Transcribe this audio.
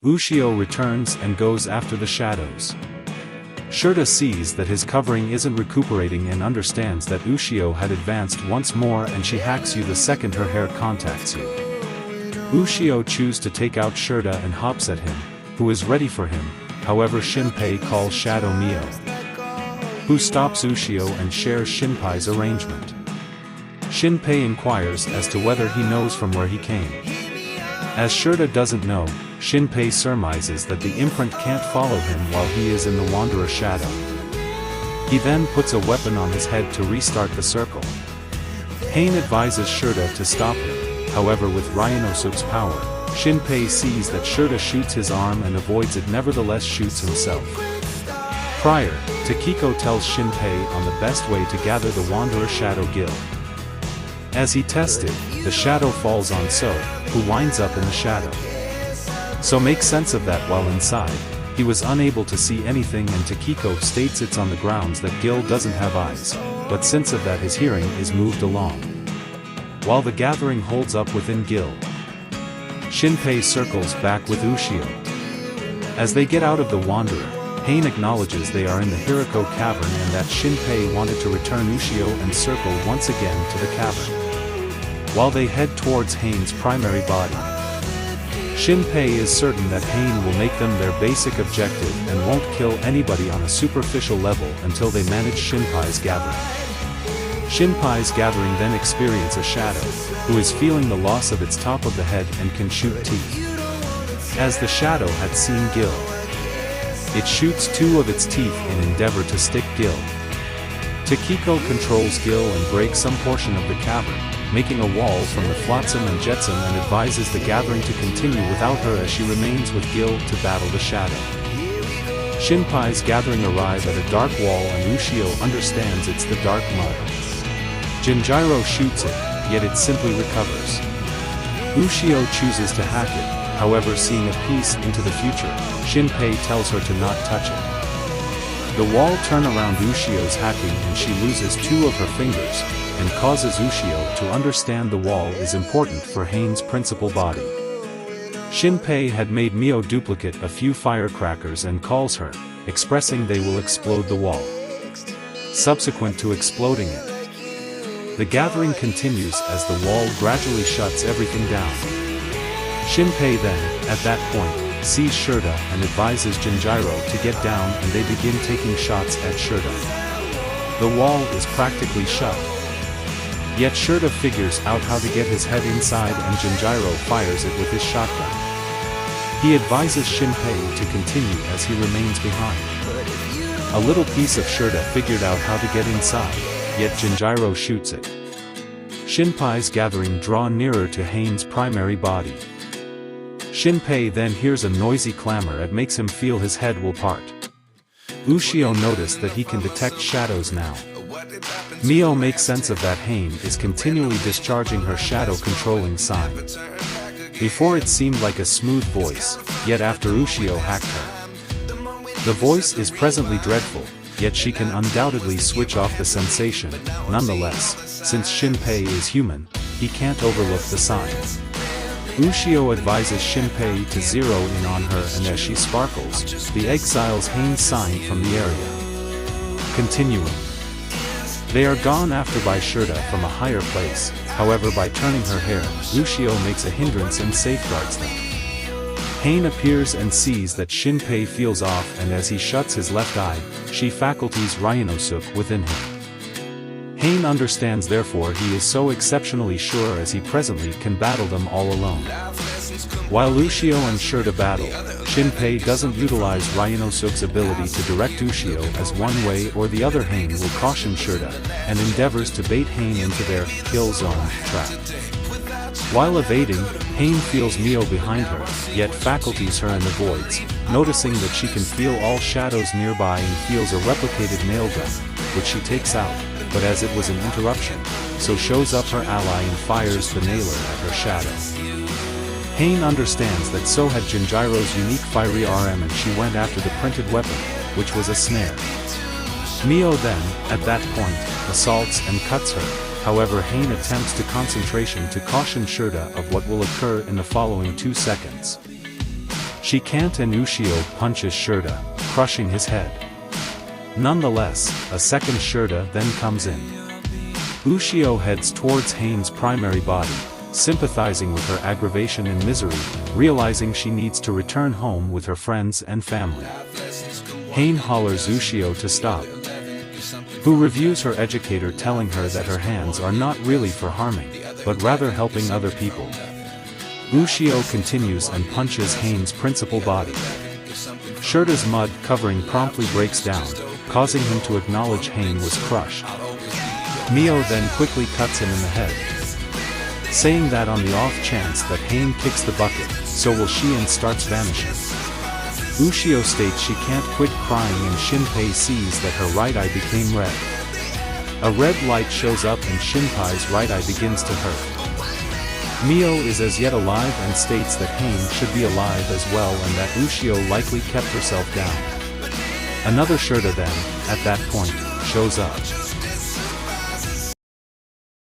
Ushio returns and goes after the shadows. Shurta sees that his covering isn't recuperating and understands that Ushio had advanced once more, and she hacks you the second her hair contacts you. Ushio chooses to take out Shurta and hops at him, who is ready for him. However, Shinpei calls Shadow Mio, who stops Ushio and shares Shinpei's arrangement. Shinpei inquires as to whether he knows from where he came. As Shurta doesn't know, Shinpei surmises that the imprint can't follow him while he is in the Wanderer shadow. He then puts a weapon on his head to restart the circle. Pain advises Shurta to stop him, however with Ryonosuke's power, Shinpei sees that Shurta shoots his arm and avoids it, nevertheless shoots himself. Prior, Takiko tells Shinpei on the best way to gather the Wanderer Shadow Guild. As he tested, the shadow falls on So, who winds up in the shadow. So makes sense of that. While inside, he was unable to see anything, and Takiko states it's on the grounds that Gil doesn't have eyes, but since of that his hearing is moved along. While the gathering holds up within Gil, Shinpei circles back with Ushio. As they get out of the Wanderer, Pain acknowledges they are in the Hirako cavern and that Shinpei wanted to return Ushio and circle once again to the cavern. While they head towards Hain's primary body, Shinpei is certain that Hain will make them their basic objective and won't kill anybody on a superficial level until they manage Shinpei's gathering. Shinpei's gathering then experience a shadow, who is feeling the loss of its top of the head and can shoot teeth. As the shadow had seen Gil, it shoots two of its teeth in endeavor to stick Gil. Takiko controls Gil and breaks some portion of the cavern, making a wall from the Flotsam and Jetsam, and advises the gathering to continue without her as she remains with Gil to battle the shadow. Shinpei's gathering arrive at a dark wall and Ushio understands it's the dark mud. Jinjiro shoots it, yet it simply recovers. Ushio chooses to hack it, however seeing a piece into the future, Shinpei tells her to not touch it. The wall turns around Ushio's hacking and she loses two of her fingers, and causes Ushio to understand the wall is important for Hain's principal body. Shinpei had made Mio duplicate a few firecrackers and calls her, expressing they will explode the wall. Subsequent to exploding it, the gathering continues as the wall gradually shuts everything down. Shinpei then, at that point, sees Shurta and advises Jinjiro to get down, and they begin taking shots at Shurta. The wall is practically shut. Yet Shurta figures out how to get his head inside and Jinjiro fires it with his shotgun. He advises Shinpei to continue as he remains behind. A little piece of Shurta figured out how to get inside, yet Jinjiro shoots it. Shinpei's gathering draw nearer to Hain's primary body. Shinpei then hears a noisy clamor that makes him feel his head will part. Ushio noticed that he can detect shadows now. Mio makes sense of that. Hain is continually discharging her shadow controlling sign. Before it seemed like a smooth voice, yet after Ushio hacked her, the voice is presently dreadful, yet she can undoubtedly switch off the sensation. Nonetheless, since Shinpei is human, he can't overlook the sign. Ushio advises Shinpei to zero in on her, and as she sparkles, the exiles Hain's sign from the area. Continuing. They are gone after by Shurta from a higher place, however by turning her hair, Ushio makes a hindrance and safeguards them. Hain appears and sees that Shinpei feels off, and as he shuts his left eye, she faculties Ryonosuke within him. Hain understands therefore he is so exceptionally sure as he presently can battle them all alone. While Ushio and Shurta battle, Shinpei doesn't utilize Ryonosuke's ability to direct Ushio, as one way or the other Hain will caution Shurta, and endeavors to bait Hain into their kill zone trap. While evading, Hain feels Mio behind her, yet faculties her and avoids, noticing that she can feel all shadows nearby and feels a replicated nail gun, which she takes out, but as it was an interruption, so shows up her ally and fires the nailer at her shadow. Hain understands that so had Jinjiro's unique fiery RM, and she went after the printed weapon, which was a snare. Mio then, at that point, assaults and cuts her, however Hain attempts to concentration to caution Shurta of what will occur in the following 2 seconds. She can't and Ushio punches Shirta, crushing his head. Nonetheless, a second Shirta then comes in. Ushio heads towards Hane's primary body, sympathizing with her aggravation and misery, realizing she needs to return home with her friends and family. Hane hollers Ushio to stop, who reviews her educator, telling her that her hands are not really for harming, but rather helping other people. Ushio continues and punches Hane's principal body. Shirta's mud covering promptly breaks down, causing him to acknowledge Hane was crushed. Mio then quickly cuts him in the head, saying that on the off chance that Hane kicks the bucket, so will she, and starts vanishing. Ushio states she can't quit crying, and Shinpei sees that her right eye became red. A red light shows up and Shinpei's right eye begins to hurt. Mio is as yet alive and states that Hane should be alive as well, and that Ushio likely kept herself down. Another Shirta then, at that point, shows up.